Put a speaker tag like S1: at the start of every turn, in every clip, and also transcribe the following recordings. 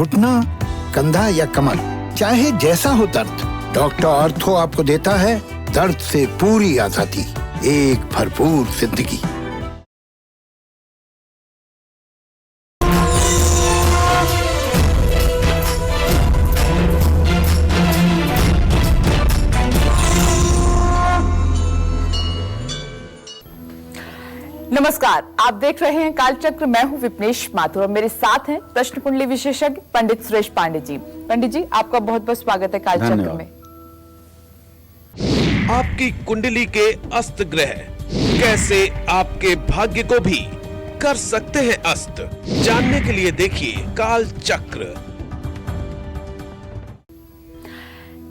S1: घुटना, कंधा या कमर, चाहे जैसा हो दर्द, डॉक्टर ऑर्थो आपको देता है दर्द से पूरी आजादी, एक भरपूर जिंदगी।
S2: नमस्कार, आप देख रहे हैं कालचक्र। मैं हूं विपनेश माथुर और मेरे साथ हैं प्रश्न कुंडली विशेषज्ञ पंडित सुरेश पांडे जी। पंडित जी, आपका बहुत बहुत स्वागत है कालचक्र में।
S3: आपकी कुंडली के अस्त ग्रह कैसे आपके भाग्य को भी कर सकते हैं अस्त, जानने के लिए देखिए कालचक्र।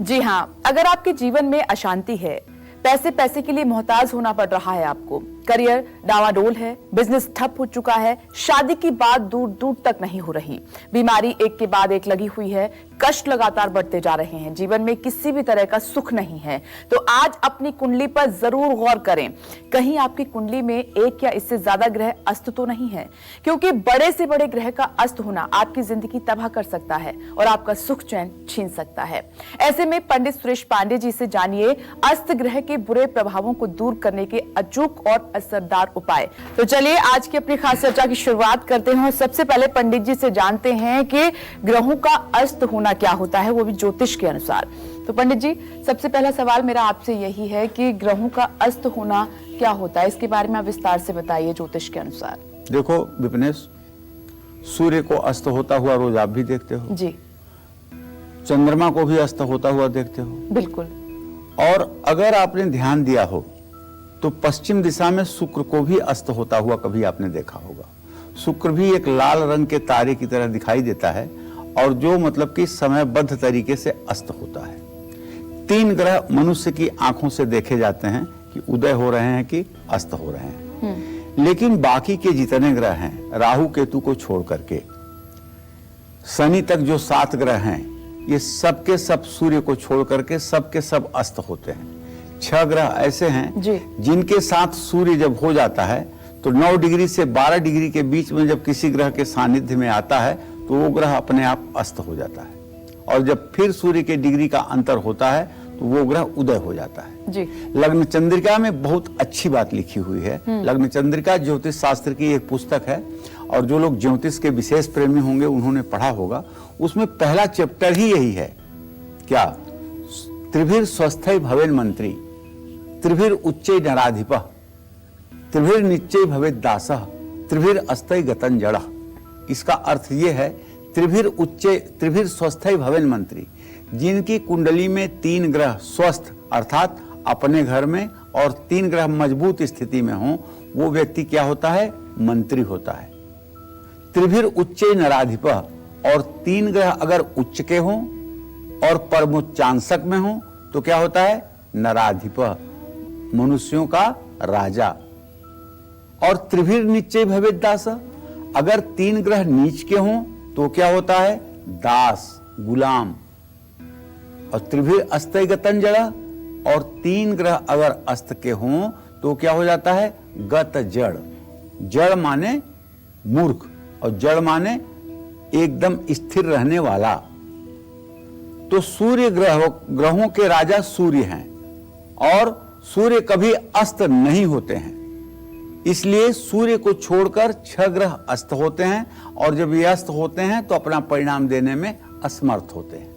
S2: जी हां, अगर आपके जीवन में अशांति है, पैसे के लिए मोहताज होना पड़ रहा है आपको, करियर डावाडोल है, बिजनेस ठप हो चुका है, शादी की बात दूर दूर तक नहीं हो रही, बीमारी एक के बाद एक लगी हुई है, कष्ट लगातार बढ़ते जा रहे हैं, जीवन में किसी भी तरह का सुख नहीं है, तो आज अपनी कुंडली पर जरूर गौर करें। कहीं आपकी कुंडली में एक या इससे ज्यादा ग्रह अस्त तो नहीं है, क्योंकि बड़े से बड़े ग्रह का अस्त होना आपकी जिंदगी तबाह कर सकता है और आपका सुख चैन छीन सकता है। ऐसे में पंडित सुरेश पांडे जी से जानिए अस्त ग्रह के बुरे प्रभावों को दूर करने के अचूक और असरदार उपाय। तो चलिए आज की अपनी खास चर्चा की शुरुआत करते हैं और सबसे पहले पंडित जी से जानते हैं कि ग्रहों का अस्त होना क्या होता है, वो भी ज्योतिष के अनुसार। तो पंडित जी, सबसे पहला सवाल मेरा आपसे यही है कि ग्रहों का अस्त होना क्या होता है, इसके बारे में आप विस्तार से बताइए ज्योतिष के अनुसार।
S4: देखो विपनेश, सूर्य को अस्त होता हुआ रोज आप भी देखते हो
S2: जी,
S4: चंद्रमा को भी अस्त होता हुआ देखते हो।
S2: बिल्कुल।
S4: और अगर आपने ध्यान दिया हो तो पश्चिम दिशा में शुक्र को भी अस्त होता हुआ कभी आपने देखा होगा। शुक्र भी एक लाल रंग के तारे की तरह दिखाई देता है और जो मतलब कि समयबद्ध तरीके से अस्त होता है। तीन ग्रह मनुष्य की आंखों से देखे जाते हैं कि उदय हो रहे हैं कि अस्त हो रहे हैं, लेकिन बाकी के जितने ग्रह हैं, राहु केतु को छोड़ करके शनि तक जो 7 ग्रह हैं, ये सबके सब सूर्य को छोड़ करके सबके सब अस्त होते हैं। 6 ग्रह ऐसे हैं जिनके साथ सूर्य जब हो जाता है तो 9 डिग्री से 12 डिग्री के बीच में जब किसी ग्रह के सानिध्य में आता है तो वो ग्रह अपने आप अस्त हो जाता है और जब फिर सूर्य के डिग्री का अंतर होता है तो वो ग्रह उदय हो जाता है जी। लग्न चंद्रिका में बहुत अच्छी बात लिखी हुई है। लग्न चंद्रिका ज्योतिष शास्त्र की एक पुस्तक है और जो लोग ज्योतिष के विशेष प्रेमी होंगे उन्होंने पढ़ा होगा। उसमें पहला चैप्टर ही यही है, क्या? त्रिभिर स्वस्थै भवेन मंत्री, त्रिभिर उच्चै नराधिपः, त्रिभिर निच्चै भवेत् दासः, त्रिभिर अस्तै गतं जड़ः। इसका अर्थ ये है, त्रिभिर स्वस्थै भवेन मंत्री, जिनकी कुंडली में 3 ग्रह स्वस्थ अर्थात अपने घर में और 3 ग्रह मजबूत स्थिति में हो, वो व्यक्ति क्या होता है? मंत्री होता है। त्रिभिर उच्चै नराधिपः, और 3 ग्रह अगर उच्च के हों और परमोच्चांशक में हों तो क्या होता है? नराधिपः, मनुष्यों का राजा। और त्रिभिर निच्चै भवेत् दासः, अगर 3 ग्रह नीच के हों तो क्या होता है? दास, गुलाम। और त्रिभिर अस्तै गतं जड़ः, और 3 ग्रह अगर अस्त के हों तो क्या हो जाता है? गत जड़। जड़ माने मूर्ख और जड़ माने एकदम स्थिर रहने वाला। तो सूर्य ग्रहों के राजा सूर्य हैं और सूर्य कभी अस्त नहीं होते हैं, इसलिए सूर्य को छोड़कर 6 ग्रह अस्त होते हैं और जब ये अस्त होते हैं तो अपना परिणाम देने में असमर्थ होते हैं।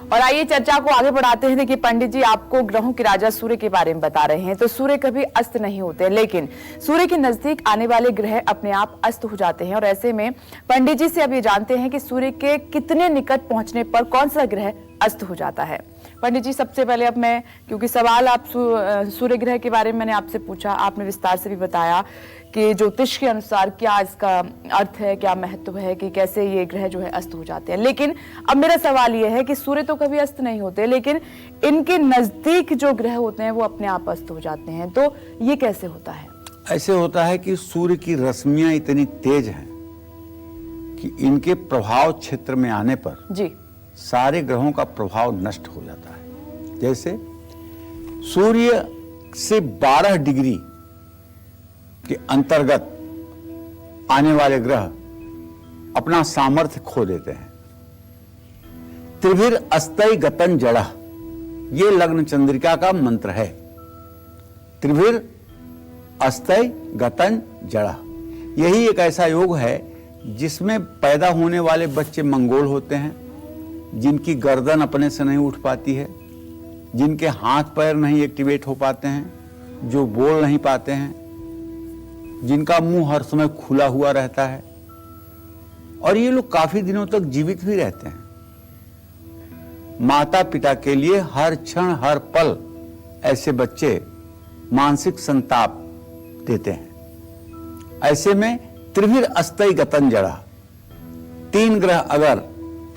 S2: और आइए चर्चा को आगे बढ़ाते हैं। देखिए पंडित जी, आपको ग्रहों के राजा सूर्य के बारे में बता रहे हैं, तो सूर्य कभी अस्त नहीं होते, लेकिन सूर्य के नजदीक आने वाले ग्रह अपने आप अस्त हो जाते हैं। और ऐसे में पंडित जी से अब ये जानते हैं कि सूर्य के कितने निकट पहुंचने पर कौन सा ग्रह अस्त हो जाता है। पंडित जी, सबसे पहले अब मैं, क्योंकि सवाल आप सूर्य ग्रह के बारे में मैंने आपसे पूछा, आपने विस्तार से भी बताया कि ज्योतिष के अनुसार क्या इसका अर्थ है, क्या महत्व है कि कैसे ये ग्रह जो है अस्त हो जाते हैं। लेकिन अब मेरा सवाल ये है कि सूर्य तो कभी अस्त नहीं होते, लेकिन इनके नजदीक जो ग्रह होते हैं वो अपने आप अस्त हो जाते हैं, तो ये कैसे होता है?
S4: ऐसे होता है कि सूर्य की रश्मियां इतनी तेज हैं कि इनके प्रभाव क्षेत्र में आने पर जी सारे ग्रहों का प्रभाव नष्ट हो जाता है। जैसे सूर्य से 12 डिग्री के अंतर्गत आने वाले ग्रह अपना सामर्थ्य खो देते हैं। त्रिभिर अस्तय गतन जड़ा, ये लग्न चंद्रिका का मंत्र है। त्रिभिर अस्तय गतन जड़ा, यही एक ऐसा योग है जिसमें पैदा होने वाले बच्चे मंगोल होते हैं, जिनकी गर्दन अपने से नहीं उठ पाती है, जिनके हाथ पैर नहीं एक्टिवेट हो पाते हैं, जो बोल नहीं पाते हैं, जिनका मुंह हर समय खुला हुआ रहता है, और ये लोग काफी दिनों तक जीवित भी रहते हैं। माता पिता के लिए हर क्षण हर पल ऐसे बच्चे मानसिक संताप देते हैं। ऐसे में त्रिभिर अस्तय गतन जड़ा, 3 ग्रह अगर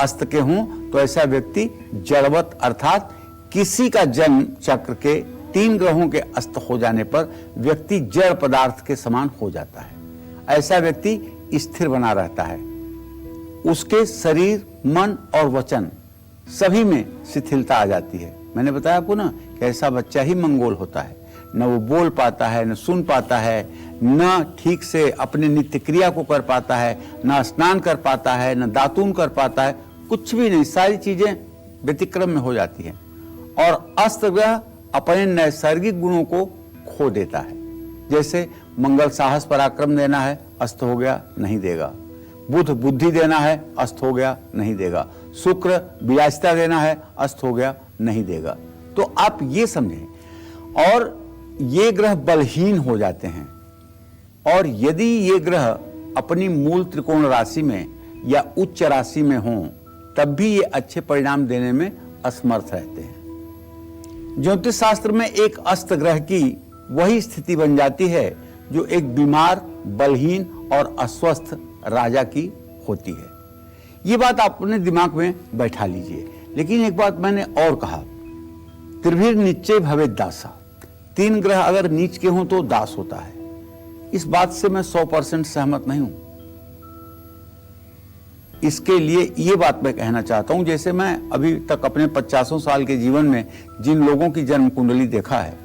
S4: अस्त के हों तो ऐसा व्यक्ति जड़वत अर्थात किसी का जन्म चक्र के 3 ग्रहों के अस्त हो जाने पर व्यक्ति जड़ पदार्थ के समान हो जाता है। ऐसा व्यक्ति स्थिर बना रहता है, उसके शरीर मन और वचन सभी में शिथिलता आ जाती है। मैंने बताया आपको ना कि ऐसा बच्चा ही मंगोल होता है, न वो बोल पाता है, न सुन पाता है, न ठीक से अपने नित्य क्रिया को कर पाता है, न स्नान कर पाता है, न दातून कर पाता है, कुछ भी नहीं, सारी चीजें व्यतिक्रम में हो जाती हैं। और अस्त ग्रह अपने नैसर्गिक गुणों को खो देता है। जैसे मंगल साहस पराक्रम देना है, अस्त हो गया, नहीं देगा। बुध बुद्धि देना है, अस्त हो गया, नहीं देगा। शुक्र विलासिता देना है, अस्त हो गया, नहीं देगा। तो आप ये समझें, और ये ग्रह बलहीन हो जाते हैं, और यदि ये ग्रह अपनी मूल त्रिकोण राशि में या उच्च राशि में हों तब भी ये अच्छे परिणाम देने में असमर्थ रहते हैं। ज्योतिष शास्त्र में एक अस्त ग्रह की वही स्थिति बन जाती है जो एक बीमार, बलहीन और अस्वस्थ राजा की होती है। ये बात आप अपने दिमाग में बैठा लीजिए। लेकिन एक बात मैंने और कहा, त्रिभिर निश्चय भवेत् दासा, 3 ग्रह अगर नीच के हों तो दास होता है। इस बात से मैं 100% सहमत नहीं हूं। इसके लिए ये बात मैं कहना चाहता हूं, जैसे मैं अभी तक अपने 50 साल के जीवन में जिन लोगों की जन्म कुंडली देखा है,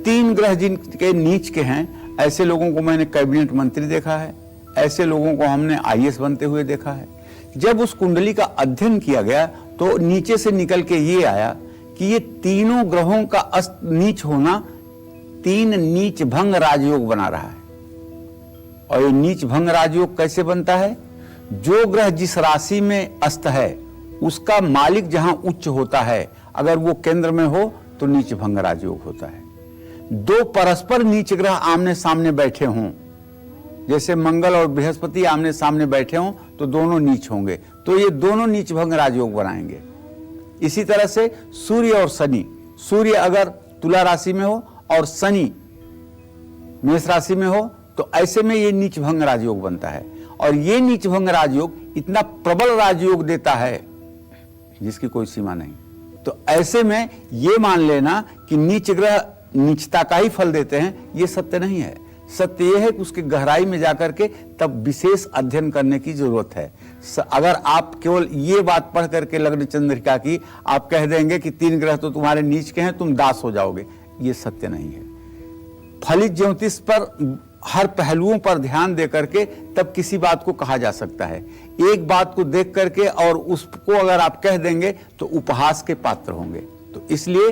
S4: 3 ग्रह जिनके नीच के हैं, ऐसे लोगों को मैंने कैबिनेट मंत्री देखा है, ऐसे लोगों को हमने IAS बनते हुए देखा है। जब उस कुंडली का अध्ययन किया गया तो नीचे से निकल के ये आया कि ये तीनों ग्रहों का अस्त नीच होना 3 नीच भंग राजयोग बना रहा है। और ये नीच भंग राजयोग कैसे बनता है? जो ग्रह जिस राशि में अस्त है उसका मालिक जहां उच्च होता है, अगर वो केंद्र में हो तो नीच भंग राजयोग होता है। 2 परस्पर नीच ग्रह आमने सामने बैठे हों, जैसे मंगल और बृहस्पति आमने सामने बैठे हों तो दोनों नीच होंगे, तो ये दोनों नीच भंग राजयोग बनाएंगे। इसी तरह से सूर्य और शनि, सूर्य अगर तुला राशि में हो और शनि मेष राशि में हो तो ऐसे में ये नीच भंग राजयोग बनता है। और ये नीच भंग राजयोग इतना प्रबल राजयोग देता है जिसकी कोई सीमा नहीं। तो ऐसे में ये मान लेना कि नीच ग्रह नीचता का ही फल देते हैं, ये सत्य नहीं है। सत्य यह है कि उसकी गहराई में जाकर के तब विशेष अध्ययन करने की जरूरत है। अगर आप केवल ये बात पढ़ करके लग्न चंद्रिका की आप कह देंगे कि 3 ग्रह तो तुम्हारे नीच के हैं, तुम दास हो जाओगे, ये सत्य नहीं है। फलित ज्योतिष पर हर पहलुओं पर ध्यान दे करके तब किसी बात को कहा जा सकता है। एक बात को देख करके और उसको अगर आप कह देंगे तो उपहास के पात्र होंगे। तो इसलिए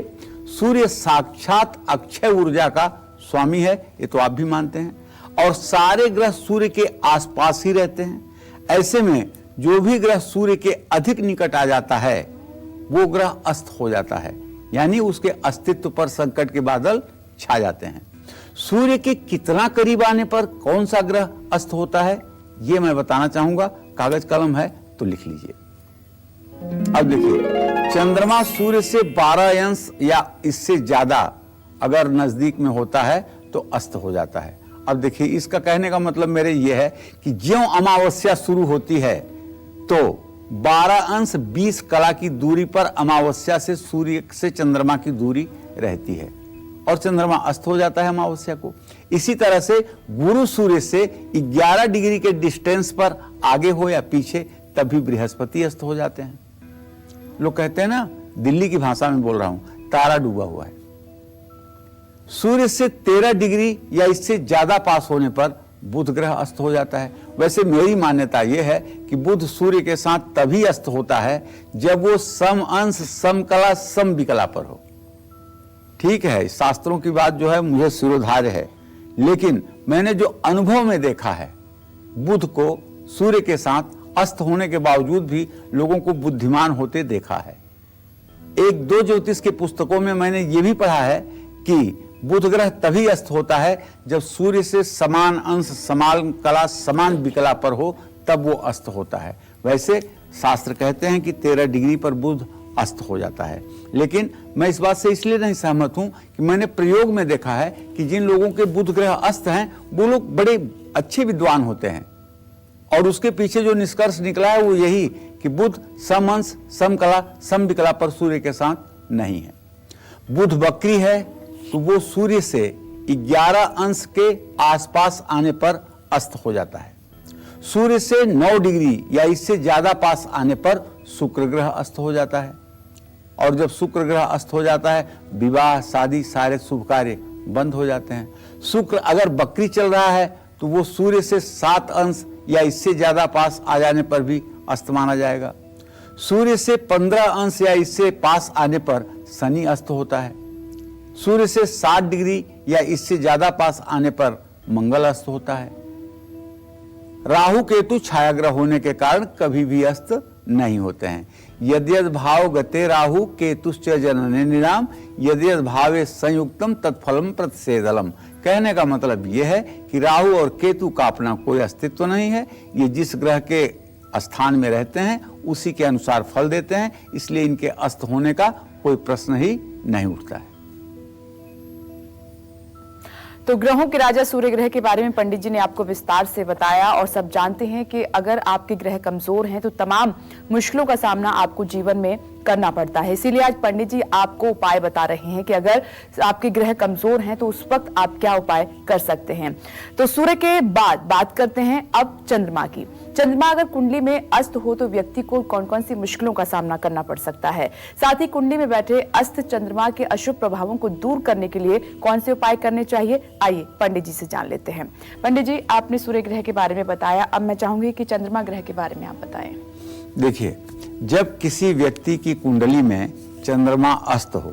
S4: सूर्य साक्षात अक्षय ऊर्जा का स्वामी है, ये तो आप भी मानते हैं, और सारे ग्रह सूर्य के आसपास ही रहते हैं। ऐसे में जो भी ग्रह सूर्य के अधिक निकट आ जाता है वो ग्रह अस्त हो जाता है, यानी उसके अस्तित्व पर संकट के बादल छा जाते हैं। सूर्य के कितना करीब आने पर कौन सा ग्रह अस्त होता है ये मैं बताना चाहूंगा। कागज कलम है तो लिख लीजिए। अब देखिए, चंद्रमा सूर्य से 12 अंश या इससे ज्यादा अगर नजदीक में होता है तो अस्त हो जाता है। अब देखिए, इसका कहने का मतलब मेरे ये है कि ज्यों अमावस्या शुरू होती है तो 12 अंश 20 कला की दूरी पर अमावस्या से सूर्य से चंद्रमा की दूरी रहती है और चंद्रमा अस्त हो जाता है अमावस्या को। इसी तरह से गुरु सूर्य से 11 डिग्री के डिस्टेंस पर आगे हो या पीछे तभी बृहस्पति अस्त हो जाते हैं। लोग कहते हैं ना, दिल्ली की भाषा में बोल रहा हूं, तारा डूबा हुआ है। सूर्य से 13 डिग्री या इससे ज्यादा पास होने पर बुध ग्रह अस्त हो जाता है। वैसे मेरी मान्यता यह है कि बुध सूर्य के साथ तभी अस्त होता है जब वो सम अंश सम कला सम विकला पर हो। ठीक है, शास्त्रों की बात जो है मुझे शिरोधार्य है, लेकिन मैंने जो अनुभव में देखा है, बुध को सूर्य के साथ अस्त होने के बावजूद भी लोगों को बुद्धिमान होते देखा है। एक दो ज्योतिष के पुस्तकों में मैंने ये भी पढ़ा है कि बुध ग्रह तभी अस्त होता है जब सूर्य से समान अंश समान कला समान विकला पर हो, तब वो अस्त होता है। वैसे शास्त्र कहते हैं कि 13 डिग्री पर बुध अस्त हो जाता है, लेकिन मैं इस बात से इसलिए नहीं सहमत हूं कि मैंने प्रयोग में देखा है कि जिन लोगों के बुध ग्रह अस्त हैं वो लोग बड़े अच्छे विद्वान होते हैं, और उसके पीछे जो निष्कर्ष निकला है वो यही कि बुध सम अंश सम कला सम विकला पर सूर्य के साथ नहीं है। बुध वक्री है तो वो सूर्य से 11 अंश के आसपास आने पर अस्त हो जाता है। सूर्य से 9 डिग्री या इससे ज्यादा पास आने पर शुक्र ग्रह अस्त हो जाता है, और जब शुक्र ग्रह अस्त हो जाता है विवाह शादी सारे शुभ कार्य बंद हो जाते हैं। शुक्र अगर वक्री चल रहा है तो वो सूर्य से 7 अंश या इससे ज्यादा पास आ जाने पर भी अस्त माना जाएगा। सूर्य से 15 अंश या इससे पास आने पर शनि अस्त होता है। सूर्य से 7 डिग्री या इससे ज्यादा पास आने पर मंगल अस्त होता है। राहु केतु छायाग्रह होने के कारण कभी भी अस्त नहीं होते हैं। यद्यद भाव गते राहु केतुश्च जनने निराम यद्यद भावे संयुक्तम तत्फलम प्रतिषेधलम। कहने का मतलब यह है कि राहु और केतु का अपना कोई अस्तित्व नहीं है, ये जिस ग्रह के स्थान में रहते हैं उसी के अनुसार फल देते हैं, इसलिए इनके अस्त होने का कोई प्रश्न ही नहीं उठता है।
S2: तो ग्रहों के राजा सूर्य ग्रह के बारे में पंडित जी ने आपको विस्तार से बताया, और सब जानते हैं कि अगर आपके ग्रह कमजोर हैं तो तमाम मुश्किलों का सामना आपको जीवन में करना पड़ता है। इसीलिए आज पंडित जी आपको उपाय बता रहे हैं कि अगर आपके ग्रह कमजोर हैं तो उस वक्त आप क्या उपाय कर सकते हैं। तो सूर्य के बाद बात करते हैं अब चंद्रमा की। चंद्रमा अगर कुंडली में अस्त हो तो व्यक्ति को कौन कौन सी मुश्किलों का सामना करना पड़ सकता है, साथ ही कुंडली में बैठे अस्त चंद्रमा के अशुभ प्रभावों को दूर करने के लिए कौन से उपाय करने चाहिए, आइए पंडित जी से जान लेते हैं। पंडित जी, आपने सूर्य ग्रह के बारे में बताया, अब मैं चाहूंगी कि चंद्रमा ग्रह के बारे में आप बताएं।
S4: देखिए, जब किसी व्यक्ति की कुंडली में चंद्रमा अस्त हो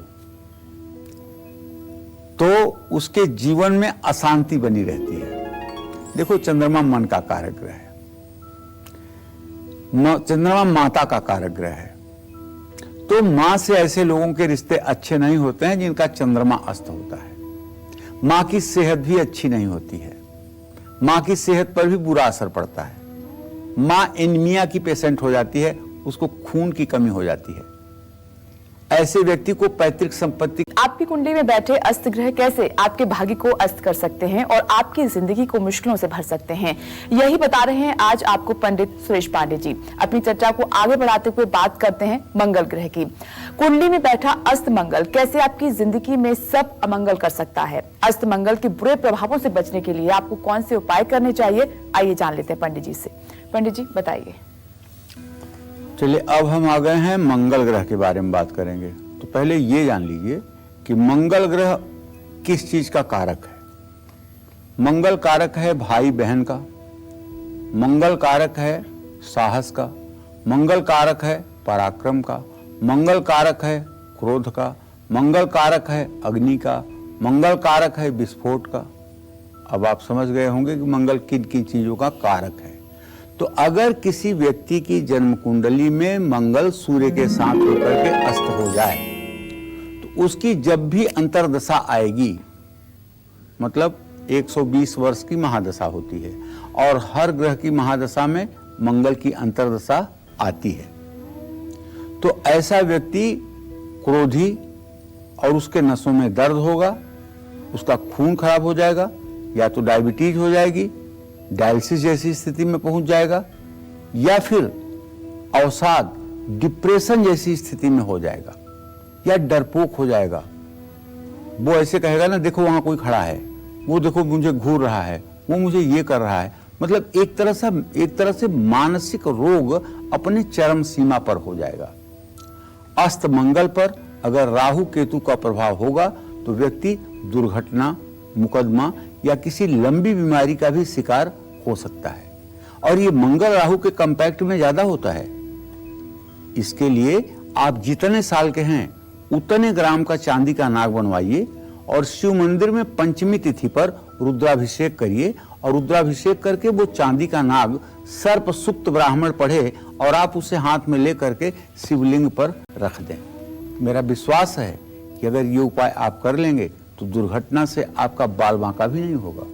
S4: तो उसके जीवन में अशांति बनी रहती है। देखो, चंद्रमा मन का कारक ग्रह है, चंद्रमा माता का कारक ग्रह है, तो मां से ऐसे लोगों के रिश्ते अच्छे नहीं होते हैं जिनका चंद्रमा अस्त होता है। मां की सेहत भी अच्छी नहीं होती है, मां की सेहत पर भी बुरा असर पड़ता है। मां एनीमिया की पेशेंट हो जाती है, उसको खून की कमी हो जाती है। ऐसे व्यक्ति को पैतृक संपत्ति।
S2: आपकी कुंडली में बैठे अस्त ग्रह कैसे आपके भाग्य को अस्त कर सकते हैं और आपकी जिंदगी को मुश्किलों से भर सकते हैं, यही बता रहे हैं आज आपको पंडित सुरेश पांडे जी। अपनी चर्चा को आगे बढ़ाते हुए बात करते हैं मंगल ग्रह की। कुंडली में बैठा अस्त मंगल कैसे आपकी जिंदगी में सब अमंगल कर सकता है। अस्त मंगल के बुरे प्रभावों से बचने के लिए आपको कौन से उपाय करने चाहिए, आइए जान लेते हैं पंडित जी से। पंडित जी बताइए।
S4: चलिए, अब हम आ गए हैं मंगल ग्रह के बारे में बात करेंगे। तो पहले ये जान लीजिए कि मंगल ग्रह किस चीज का कारक है। मंगल कारक है भाई बहन का, मंगल कारक है साहस का, मंगल कारक है पराक्रम का, मंगल कारक है क्रोध का, मंगल कारक है अग्नि का, मंगल कारक है विस्फोट का। अब आप समझ गए होंगे कि मंगल किन किन चीजों का कारक है। तो अगर किसी व्यक्ति की जन्म कुंडली में मंगल सूर्य के साथ होकर के अस्त हो जाए तो उसकी जब भी अंतर्दशा आएगी, मतलब 120 वर्ष की महादशा होती है और हर ग्रह की महादशा में मंगल की अंतर्दशा आती है, तो ऐसा व्यक्ति क्रोधी और उसके नसों में दर्द होगा, उसका खून खराब हो जाएगा, या तो डायबिटीज हो जाएगी, डायलिसिस जैसी स्थिति में पहुंच जाएगा, या फिर अवसाद डिप्रेशन जैसी स्थिति में हो जाएगा, या डरपोक हो जाएगा। वो ऐसे कहेगा ना, देखो वहां कोई खड़ा है, वो देखो मुझे घूर रहा है, वो मुझे ये कर रहा है। मतलब एक तरह से मानसिक रोग अपने चरम सीमा पर हो जाएगा। अस्त मंगल पर अगर राहु केतु का प्रभाव होगा तो व्यक्ति दुर्घटना, मुकदमा या किसी लंबी बीमारी का भी शिकार हो सकता है। और ये मंगल राहु के कंपैक्ट में ज्यादा होता है। इसके लिए आप जितने साल के हैं उतने ग्राम का चांदी का नाग बनवाइए और शिव मंदिर में पंचमी तिथि पर रुद्राभिषेक करिए और रुद्राभिषेक करके वो चांदी का नाग सर्प सुक्त ब्राह्मण पढ़े और आप उसे हाथ में ले करके शिवलिंग पर रख दें। मेरा विश्वास है कि अगर ये उपाय आप कर लेंगे तो दुर्घटना से आपका बाल बांका भी नहीं होगा।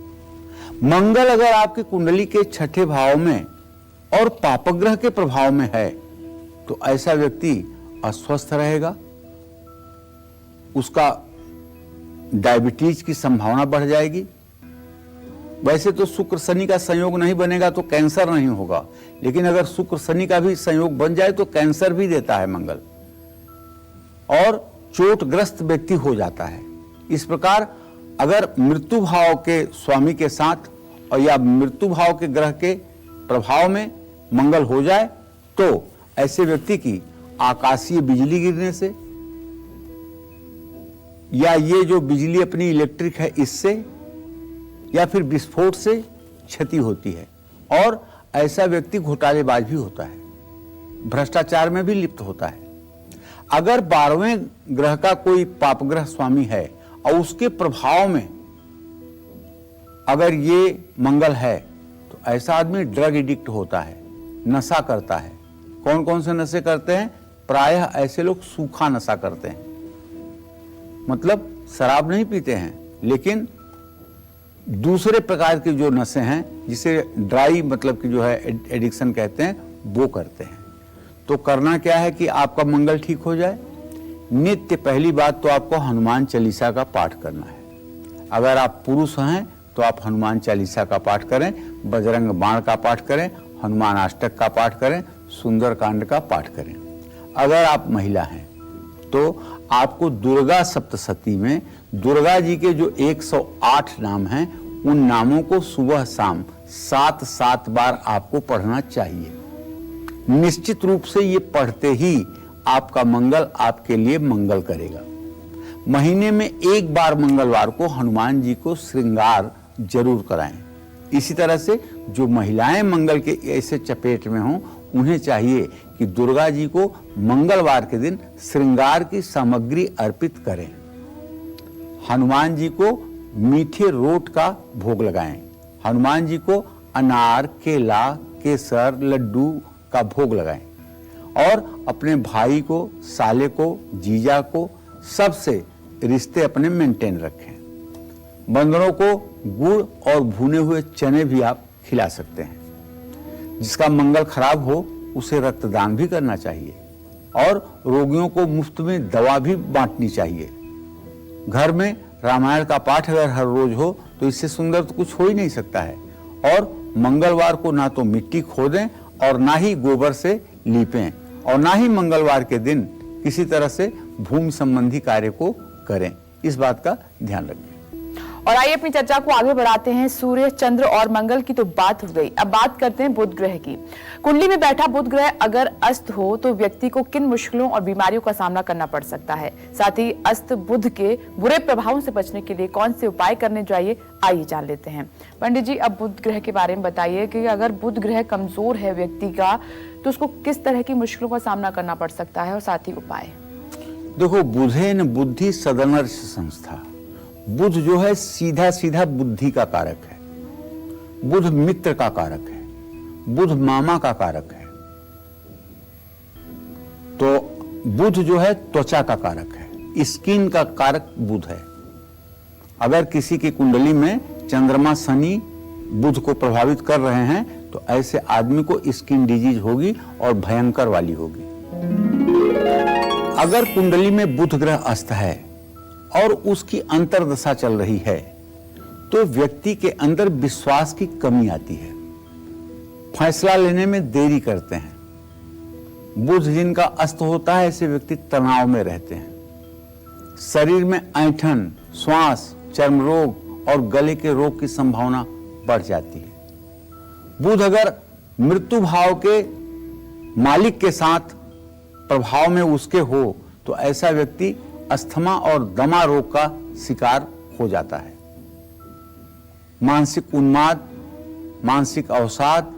S4: मंगल अगर आपकी कुंडली के छठे भाव में और पापग्रह के प्रभाव में है तो ऐसा व्यक्ति अस्वस्थ रहेगा, उसका डायबिटीज की संभावना बढ़ जाएगी। वैसे तो शुक्र शनि का संयोग नहीं बनेगा तो कैंसर नहीं होगा, लेकिन अगर शुक्र शनि का भी संयोग बन जाए तो कैंसर भी देता है मंगल, और चोटग्रस्त व्यक्ति हो जाता है। इस प्रकार अगर मृत्यु भाव के स्वामी के साथ और या मृत्यु भाव के ग्रह के प्रभाव में मंगल हो जाए तो ऐसे व्यक्ति की आकाशीय बिजली गिरने से या ये जो बिजली अपनी इलेक्ट्रिक है इससे या फिर विस्फोट से क्षति होती है। और ऐसा व्यक्ति घोटालेबाज भी होता है, भ्रष्टाचार में भी लिप्त होता है। अगर 12वें ग्रह का कोई पापग्रह स्वामी है और उसके प्रभाव में अगर ये मंगल है तो ऐसा आदमी ड्रग एडिक्ट होता है, नशा करता है। कौन कौन से नशे करते हैं? प्रायः ऐसे लोग सूखा नशा करते हैं, मतलब शराब नहीं पीते हैं लेकिन दूसरे प्रकार के जो नशे हैं जिसे ड्राई मतलब कि जो है एडिक्शन कहते हैं वो करते हैं। तो करना क्या है कि आपका मंगल ठीक हो जाए। नित्य पहली बात तो आपको हनुमान चालीसा का पाठ करना है। अगर आप पुरुष हैं तो आप हनुमान चालीसा का पाठ करें, बजरंग बाण का पाठ करें, हनुमान अष्टक का पाठ करें, सुंदरकांड का पाठ करें। अगर आप महिला हैं तो आपको दुर्गा सप्तशती में दुर्गा जी के जो 108 नाम हैं उन नामों को सुबह शाम 7-7 बार आपको पढ़ना चाहिए। निश्चित रूप से ये पढ़ते ही आपका मंगल आपके लिए मंगल करेगा। महीने में एक बार मंगलवार को हनुमान जी को श्रृंगार जरूर कराएं। इसी तरह से जो महिलाएं मंगल के ऐसे चपेट में हों उन्हें चाहिए कि दुर्गा जी को मंगलवार के दिन श्रृंगार की सामग्री अर्पित करें। हनुमान जी को मीठे रोट का भोग लगाएं। हनुमान जी को अनार, केला, केसर, लड्डू का भोग लगाएं और अपने भाई को, साले को, जीजा को सबसे रिश्ते अपने मेंटेन रखें। बंदरों को गुड़ और भुने हुए चने भी आप खिला सकते हैं। जिसका मंगल खराब हो उसे रक्तदान भी करना चाहिए और रोगियों को मुफ्त में दवा भी बांटनी चाहिए। घर में रामायण का पाठ अगर हर रोज हो तो इससे सुंदर तो कुछ हो ही नहीं सकता है। और मंगलवार को ना तो मिट्टी खोदें और ना ही गोबर से लीपें और ना ही मंगलवार के दिन किसी तरह से भूमि संबंधी कार्य को करें। इस बात का ध्यान रखें।
S2: और आइए अपनी चर्चा को आगे बढ़ाते हैं। सूर्य, चंद्र और मंगल की तो बात हो गई, अब बात करते हैं बुध ग्रह की। कुंडली में बैठा बुध ग्रह अगर अस्त हो तो व्यक्ति को किन मुश्किलों और बीमारियों का सामना करना पड़ सकता है, साथ ही अस्त बुध के बुरे प्रभावों से बचने के लिए कौन से उपाय करने चाहिए, आइए जान लेते हैं। पंडित जी, अब बुध ग्रह के बारे में बताइए कि अगर बुध ग्रह कमजोर है व्यक्ति का तो उसको किस तरह की मुश्किलों का सामना करना पड़ सकता है और साथ ही उपाय।
S4: देखो, बुधेन बुद्धि सदनर्ष संस्था। बुध जो है सीधा सीधा बुद्धि का कारक है, बुध मित्र का कारक है, बुध मामा का कारक है। तो बुध जो है त्वचा का कारक है, स्किन का कारक बुध है। अगर किसी की कुंडली में चंद्रमा शनि बुध को प्रभावित कर रहे हैं तो ऐसे आदमी को स्किन डिजीज होगी और भयंकर वाली होगी। अगर कुंडली में बुध ग्रह अस्त है और उसकी अंतर्दशा चल रही है तो व्यक्ति के अंदर विश्वास की कमी आती है, फैसला लेने में देरी करते हैं। बुध जिनका अस्त होता है ऐसे व्यक्ति तनाव में रहते हैं, शरीर में ऐंठन, श्वास, चर्म रोग और गले के रोग की संभावना बढ़ जाती है। बुध अगर मृत्यु भाव के मालिक के साथ प्रभाव में उसके हो तो ऐसा व्यक्ति अस्थमा और दमा रोग का शिकार हो जाता है। मानसिक उन्माद, मानसिक अवसाद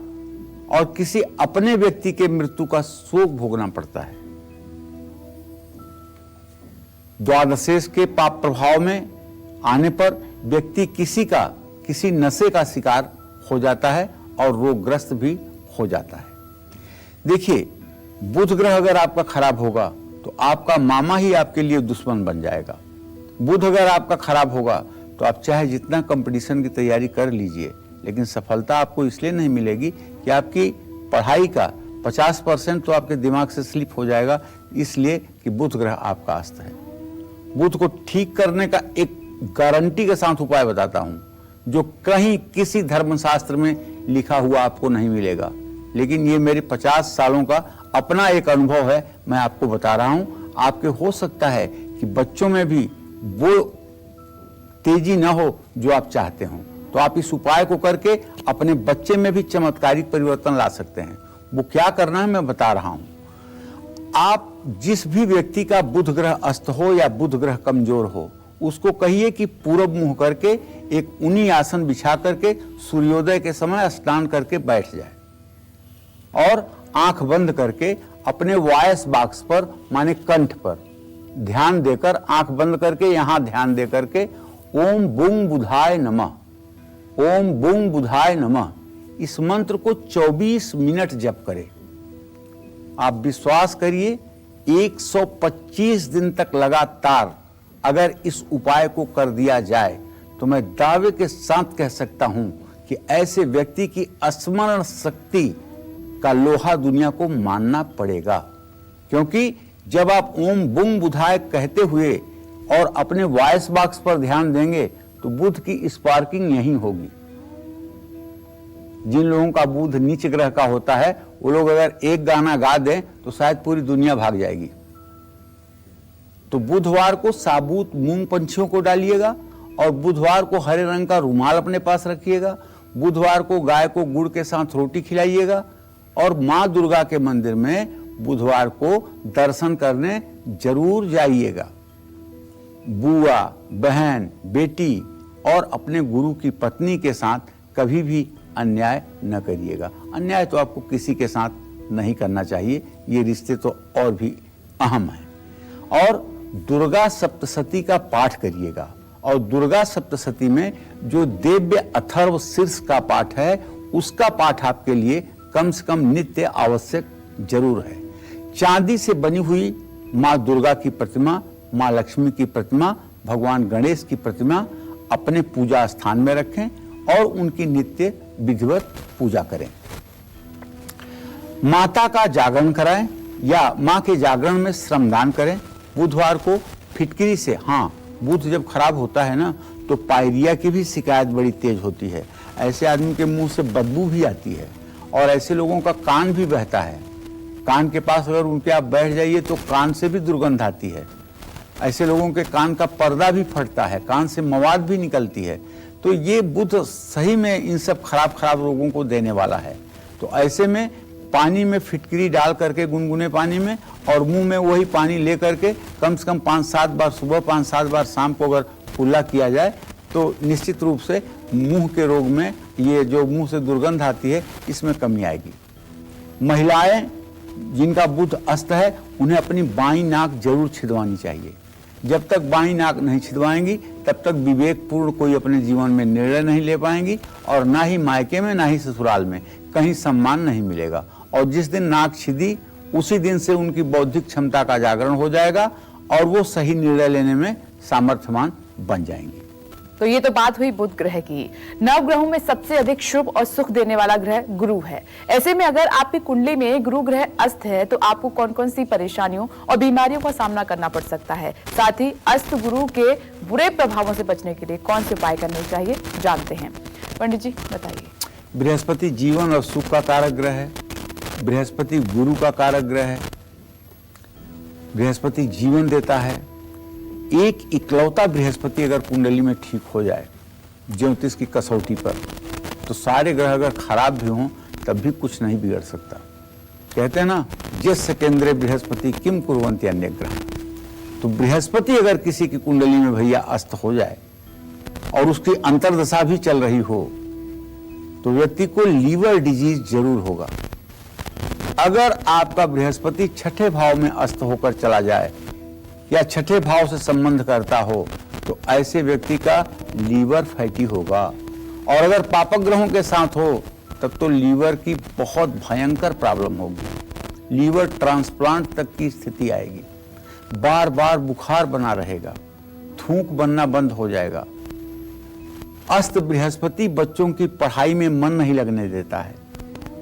S4: और किसी अपने व्यक्ति के मृत्यु का शोक भोगना पड़ता है। द्वादशेश के पाप प्रभाव में आने पर व्यक्ति किसी नशे का शिकार हो जाता है और रोगग्रस्त भी हो जाता है। देखिए, बुध ग्रह अगर आपका खराब होगा तो आपका मामा ही आपके लिए दुश्मन बन जाएगा। बुध अगर आपका खराब होगा तो आप चाहे जितना कंपटीशन की तैयारी कर लीजिए, लेकिन सफलता आपको इसलिए नहीं मिलेगी कि आपकी पढ़ाई का 50% तो आपके दिमाग से स्लिप हो जाएगा, इसलिए कि बुध ग्रह आपका अस्त है। बुध को ठीक करने का एक गारंटी के साथ उपाय बताता हूं, जो कहीं किसी धर्मशास्त्र में लिखा हुआ आपको नहीं मिलेगा, लेकिन ये मेरे 50 सालों का अपना एक अनुभव है, मैं आपको बता रहा हूं। आपके हो सकता है कि बच्चों में भी वो तेजी ना हो जो आप चाहते हो, तो आप इस उपाय को करके अपने बच्चे में भी चमत्कारिक परिवर्तन ला सकते हैं। वो क्या करना है मैं बता रहा हूं। आप जिस भी व्यक्ति का बुध ग्रह अस्त हो या बुध ग्रह कमजोर हो, उसको कहिए कि पूरब मुंह करके एक ऊनी आसन बिछा करके सूर्योदय के समय स्नान करके बैठ जाए और आंख बंद करके अपने वॉयस बॉक्स पर माने कंठ पर ध्यान देकर, आंख बंद करके यहां ध्यान दे करके ओम बुंग बुधाय नमः, ओम बुंग बुधाय नमः, इस मंत्र को 24 मिनट जप करें। आप विश्वास करिए 125 दिन तक लगातार अगर इस उपाय को कर दिया जाए तो मैं दावे के साथ कह सकता हूं कि ऐसे व्यक्ति की स्मरण शक्ति का लोहा दुनिया को मानना पड़ेगा। क्योंकि जब आप ओम बुंग बुधाय कहते हुए और अपने वॉइस बॉक्स पर ध्यान देंगे तो बुध की स्पार्किंग यही होगी। जिन लोगों का बुध नीच ग्रह का होता है, वो लोग अगर एक गाना गा दें तो शायद पूरी दुनिया भाग जाएगी। तो बुधवार को साबुत मूंग पंछियों को डालिएगा और बुधवार को हरे रंग का रुमाल अपने पास रखिएगा। बुधवार को गाय को गुड़ के साथ रोटी खिलाइएगा और मां दुर्गा के मंदिर में बुधवार को दर्शन करने जरूर जाइएगा। बुआ, बहन, बेटी और अपने गुरु की पत्नी के साथ कभी भी अन्याय न करिएगा। अन्याय तो आपको किसी के साथ नहीं करना चाहिए, ये रिश्ते तो और भी अहम हैं। और दुर्गा सप्तशती का पाठ करिएगा और दुर्गा सप्तशती में जो दिव्य अथर्व शीर्ष का पाठ है, उसका पाठ आपके लिए कम से कम नित्य आवश्यक जरूर है। चांदी से बनी हुई माँ दुर्गा की प्रतिमा, माँ लक्ष्मी की प्रतिमा, भगवान गणेश की प्रतिमा अपने पूजा स्थान में रखें और उनकी नित्य विधिवत पूजा करें। माता का जागरण कराएं या माँ के जागरण में श्रमदान करें। बुधवार को फिटकिरी से, हाँ, बुध जब खराब होता है ना तो पायरिया की भी शिकायत बड़ी तेज होती है। ऐसे आदमी के मुंह से बदबू भी आती है और ऐसे लोगों का कान भी बहता है। कान के पास अगर उनके आप बैठ जाइए तो कान से भी दुर्गंध आती है। ऐसे लोगों के कान का पर्दा भी फटता है, कान से मवाद भी निकलती है। तो ये बुध सही में इन सब खराब रोगों को देने वाला है। तो ऐसे में पानी में फिटकरी डाल करके गुनगुने पानी में और मुंह में वही पानी ले करके कम से कम 5-7 बार सुबह, 5-7 बार शाम को अगर कुल्ला किया जाए तो निश्चित रूप से मुंह के रोग में, ये जो मुंह से दुर्गंध आती है, इसमें कमी आएगी। महिलाएं जिनका बुध अस्त है उन्हें अपनी बाईं नाक जरूर छिदवानी चाहिए। जब तक बाईं नाक नहीं छिदवाएंगी तब तक विवेकपूर्ण कोई अपने जीवन में निर्णय नहीं ले पाएंगी और ना ही मायके में ना ही ससुराल में कहीं सम्मान नहीं मिलेगा। और जिस दिन नाक छिदी उसी दिन से उनकी बौद्धिक क्षमता का जागरण हो जाएगा और वो सही निर्णय लेने में सामर्थ्यवान बन जाएंगी।
S2: तो ये तो बात हुई बुध ग्रह की। नव ग्रहों में सबसे अधिक शुभ और सुख देने वाला ग्रह गुरु है। ऐसे में अगर आपकी कुंडली में गुरु ग्रह अस्त है तो आपको कौन कौन सी परेशानियों और बीमारियों का सामना करना पड़ सकता है, साथ ही अस्त गुरु के बुरे प्रभावों से बचने के लिए कौन से उपाय करने चाहिए, जानते हैं। पंडित जी बताइए।
S4: बृहस्पति जीवन और सुख का कारक ग्रह है। बृहस्पति गुरु का कारक ग्रह है। बृहस्पति जीवन देता है। एक इकलौता बृहस्पति अगर कुंडली में ठीक हो जाए ज्योतिष की कसौटी पर, तो सारे ग्रह अगर खराब भी हों तब भी कुछ नहीं बिगड़ सकता। कहते हैं ना, यस्य केंद्रे बृहस्पति किम कुर्वन्ति अन्य ग्रह। तो बृहस्पति अगर किसी की कुंडली में भैया अस्त हो जाए और उसकी अंतर्दशा भी चल रही हो तो व्यक्ति को लीवर डिजीज जरूर होगा। अगर आपका बृहस्पति छठे भाव में अस्त होकर चला जाए या छठे भाव से संबंध करता हो तो ऐसे व्यक्ति का लीवर फैटी होगा। और अगर पापक ग्रहों के साथ हो तब तो लीवर की बहुत भयंकर प्रॉब्लम होगी, लीवर ट्रांसप्लांट तक की स्थिति आएगी, बार बार बुखार बना रहेगा, थूक बनना बंद हो जाएगा। अस्त बृहस्पति बच्चों की पढ़ाई में मन नहीं लगने देता है,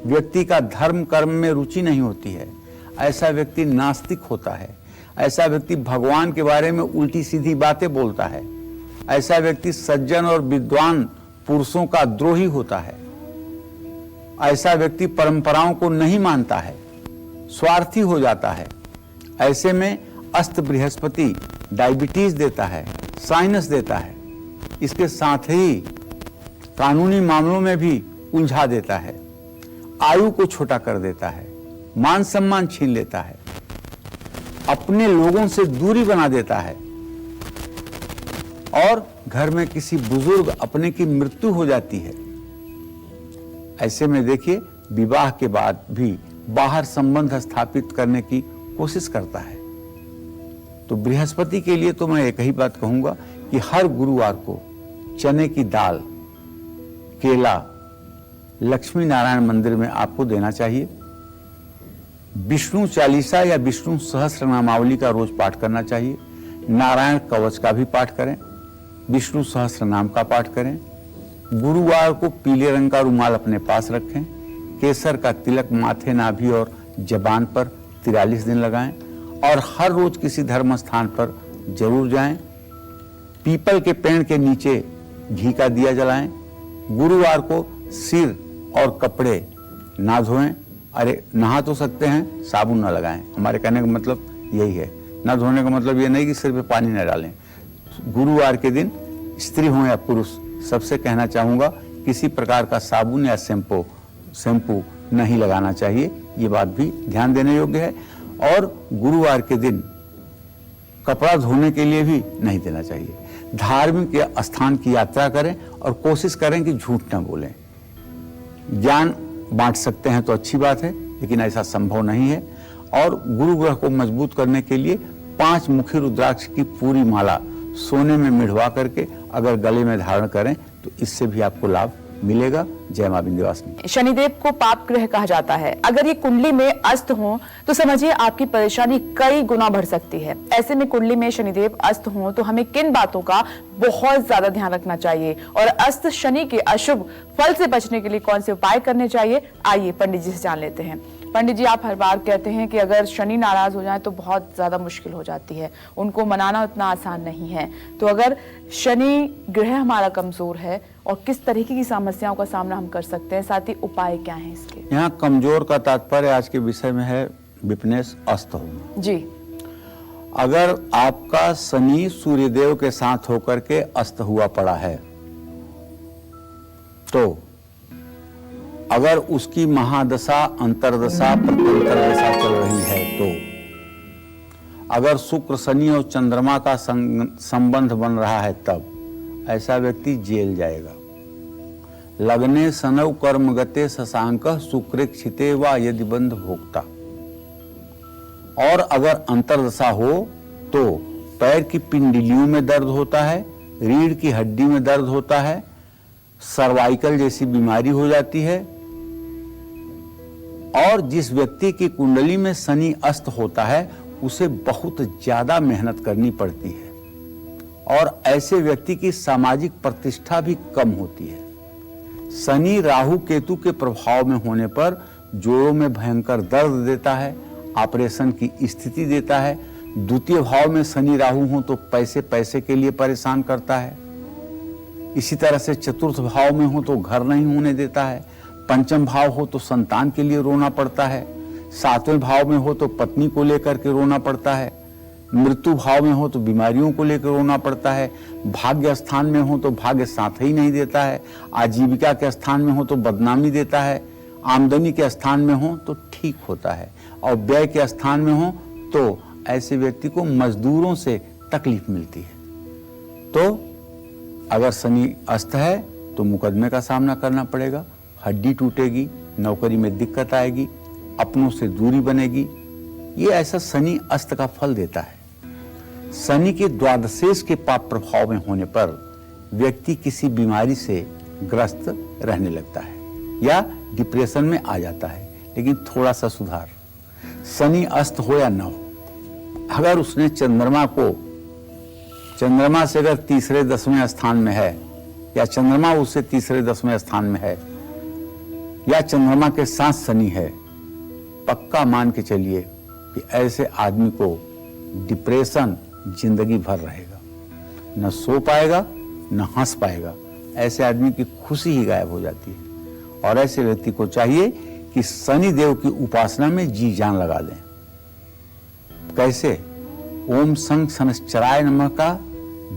S4: व्यक्ति का धर्म कर्म में रुचि नहीं होती है, ऐसा व्यक्ति नास्तिक होता है, ऐसा व्यक्ति भगवान के बारे में उल्टी सीधी बातें बोलता है, ऐसा व्यक्ति सज्जन और विद्वान पुरुषों का द्रोही होता है, ऐसा व्यक्ति परंपराओं को नहीं मानता है, स्वार्थी हो जाता है। ऐसे में अस्त बृहस्पति डायबिटीज देता है, साइनस देता है, इसके साथ ही कानूनी मामलों में भी उलझा देता है, आयु को छोटा कर देता है, मान सम्मान छीन लेता है, अपने लोगों से दूरी बना देता है और घर में किसी बुजुर्ग अपने की मृत्यु हो जाती है। ऐसे में देखिए विवाह के बाद भी बाहर संबंध स्थापित करने की कोशिश करता है। तो बृहस्पति के लिए तो मैं एक ही बात कहूंगा कि हर गुरुवार को चने की दाल, केला लक्ष्मी नारायण मंदिर में आपको देना चाहिए। विष्णु चालीसा या विष्णु सहस्त्र नामावली का रोज पाठ करना चाहिए। नारायण कवच का भी पाठ करें, विष्णु सहस्त्र नाम का पाठ करें। गुरुवार को पीले रंग का रुमाल अपने पास रखें। केसर का तिलक माथे, नाभि और जबान पर 43 दिन लगाएं और हर रोज किसी धर्म स्थान पर जरूर जाएं। पीपल के पेड़ के नीचे घी का दिया जलाएं। गुरुवार को सिर और कपड़े ना धोएं। अरे नहा तो सकते हैं, साबुन ना लगाएं। हमारे कहने का मतलब यही है। ना धोने का मतलब ये नहीं कि सिर पे पानी न डालें। गुरुवार के दिन स्त्री हो या पुरुष, सबसे कहना चाहूंगा किसी प्रकार का साबुन या शैम्पू नहीं लगाना चाहिए। ये बात भी ध्यान देने योग्य है। और गुरुवार के दिन कपड़ा धोने के लिए भी नहीं देना चाहिए। धार्मिक स्थान की यात्रा करें और कोशिश करें कि झूठ न बोलें। ज्ञान बांट सकते हैं तो अच्छी बात है, लेकिन ऐसा संभव नहीं है। और गुरु ग्रह को मजबूत करने के लिए 5 मुखी रुद्राक्ष की पूरी माला सोने में मिढ़वा करके अगर गले में धारण करें तो इससे भी आपको लाभ मिलेगा। जय मां विंध्यवासिनी।
S2: शनिदेव को पाप ग्रह कहा जाता है। अगर ये कुंडली में अस्त हो तो समझिए आपकी परेशानी कई गुना बढ़ सकती है। ऐसे में कुंडली में शनिदेव अस्त हो तो हमें किन बातों का बहुत ज्यादा ध्यान रखना चाहिए और अस्त शनि के अशुभ फल से बचने के लिए कौन से उपाय करने चाहिए, आइए पंडित जी से जान लेते हैं। पंडित जी, आप हर बार कहते हैं कि अगर शनि नाराज हो जाए तो बहुत ज्यादा मुश्किल हो जाती है, उनको मनाना उतना आसान नहीं है। तो अगर शनि ग्रह हमारा कमजोर है और किस तरीके की समस्याओं का सामना हम कर सकते हैं, साथ ही उपाय क्या है इसके?
S4: यहाँ कमजोर का तात्पर्य आज के विषय में है विपनेश, अस्त होना
S2: जी।
S4: अगर आपका शनि सूर्यदेव के साथ होकर के अस्त हुआ पड़ा है तो अगर उसकी महादशा, अंतरदशा, प्रत्यंतर दशा चल रही है तो अगर शुक्र, शनि और चंद्रमा का संबंध बन रहा है तब ऐसा व्यक्ति जेल जाएगा। लग्ने सनव कर्म गते शशांक शुक्रेक्षिते वा यदि बंध भोक्ता। और अगर अंतरदशा हो तो पैर की पिंडलियों में दर्द होता है, रीढ़ की हड्डी में दर्द होता है, सर्वाइकल जैसी बीमारी हो जाती है। और जिस व्यक्ति की कुंडली में शनि अस्त होता है उसे बहुत ज्यादा मेहनत करनी पड़ती है और ऐसे व्यक्ति की सामाजिक प्रतिष्ठा भी कम होती है। शनि राहु केतु के प्रभाव में होने पर जोड़ों में भयंकर दर्द देता है, ऑपरेशन की स्थिति देता है। द्वितीय भाव में शनि राहु हो तो पैसे के लिए परेशान करता है। इसी तरह से चतुर्थ भाव में हो तो घर नहीं होने देता है। पंचम भाव हो तो संतान के लिए रोना पड़ता है। सातवें भाव में हो तो पत्नी को लेकर के रोना पड़ता है। मृत्यु भाव में हो तो बीमारियों को लेकर रोना पड़ता है। भाग्य स्थान में हो तो भाग्य साथ ही नहीं देता है। आजीविका के स्थान में हो तो बदनामी देता है। आमदनी के स्थान में हो तो ठीक होता है और व्यय के स्थान में हो तो ऐसे व्यक्ति को मजदूरों से तकलीफ मिलती है। तो अगर शनि अस्त है तो मुकदमे का सामना करना पड़ेगा, हड्डी टूटेगी, नौकरी में दिक्कत आएगी, अपनों से दूरी बनेगी। ये ऐसा शनि अस्त का फल देता है। शनि के द्वादशेष के पाप प्रभाव में होने पर व्यक्ति किसी बीमारी से ग्रस्त रहने लगता है या डिप्रेशन में आ जाता है। लेकिन थोड़ा सा सुधार, शनि अस्त हो या न हो, अगर उसने चंद्रमा से अगर तीसरे 10वें स्थान में है या चंद्रमा उससे तीसरे 10वें स्थान में है या चंद्रमा के साथ शनि है, पक्का मान के चलिए कि ऐसे आदमी को डिप्रेशन जिंदगी भर रहेगा, न सो पाएगा न हंस पाएगा। ऐसे आदमी की खुशी ही गायब हो जाती है। और ऐसे व्यक्ति को चाहिए कि शनि देव की उपासना में जी जान लगा दें। कैसे? ओम संग शनिश्चराय नमः का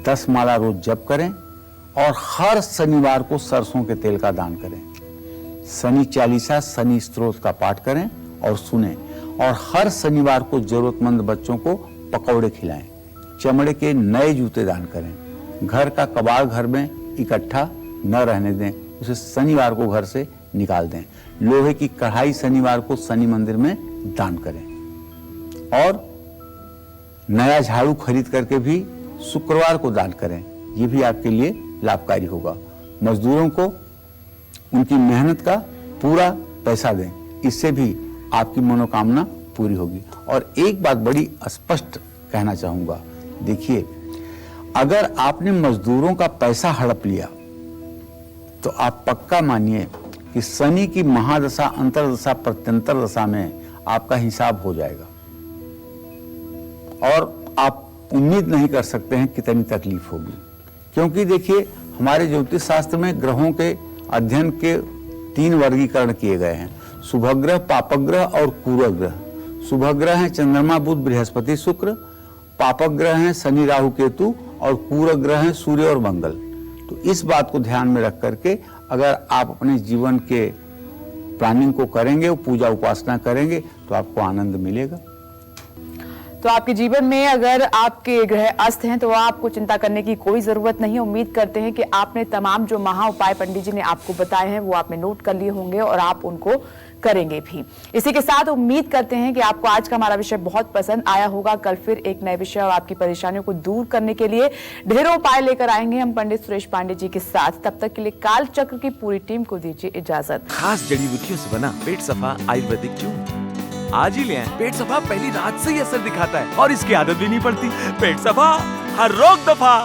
S4: 10 माला रोज जप करें और हर शनिवार को सरसों के तेल का दान करें। शनि चालीसा, शनि स्तोत्र का पाठ करें और सुने। और हर शनिवार को जरूरतमंद बच्चों को पकौड़े खिलाएं। चमड़े के नए जूते दान करें। घर का कबाड़ घर में इकट्ठा न रहने दें, उसे शनिवार को घर से निकाल दें। लोहे की कढ़ाई शनिवार को शनि मंदिर में दान करें। और नया झाड़ू खरीद करके भी शुक्रवार को दान करें, ये भी आपके लिए लाभकारी होगा। मजदूरों को उनकी मेहनत का पूरा पैसा दें, इससे भी आपकी मनोकामना पूरी होगी। और एक बात बड़ी स्पष्ट कहना चाहूंगा, देखिए, अगर आपने मजदूरों का पैसा हड़प लिया तो आप पक्का मानिए कि शनि की महादशा, अंतरदशा, प्रत्यंतर दशा में आपका हिसाब हो जाएगा और आप उम्मीद नहीं कर सकते हैं कितनी तकलीफ होगी। क्योंकि देखिए, हमारे ज्योतिष शास्त्र में ग्रहों के अध्ययन के 3 वर्गीकरण किए गए हैं, शुभग्रह, पापग्रह और कुरग्रह। शुभग्रह हैं चंद्रमा, बुध, बृहस्पति, शुक्र। पापग्रह हैं शनि, राहु, केतु और कुरग्रह हैं सूर्य और मंगल। तो इस बात को ध्यान में रख करके अगर आप अपने जीवन के प्लानिंग को करेंगे, पूजा उपासना करेंगे, तो आपको आनंद मिलेगा।
S2: तो आपके जीवन में अगर आपके ग्रह अस्त हैं तो आपको चिंता करने की कोई जरूरत नहीं। उम्मीद करते हैं कि आपने तमाम जो महा उपाय पंडित जी ने आपको बताए हैं वो आपने नोट कर लिए होंगे और आप उनको करेंगे भी। इसी के साथ उम्मीद करते हैं कि आपको आज का हमारा विषय बहुत पसंद आया होगा। कल फिर एक नए विषय और आपकी परेशानियों को दूर करने के लिए ढेरों उपाय लेकर आएंगे हम पंडित सुरेश पांडे जी के साथ। तब तक के लिए काल चक्र की पूरी टीम को दीजिए इजाजत।
S5: खास जड़ी बूटियों से बना पेट सफा आयुर्वेदिक चूर्ण आज ही ले आएं। पेट सफा पहली रात से ही असर दिखाता है और इसकी आदत भी नहीं पड़ती। पेट सफा, हर रोग दफा।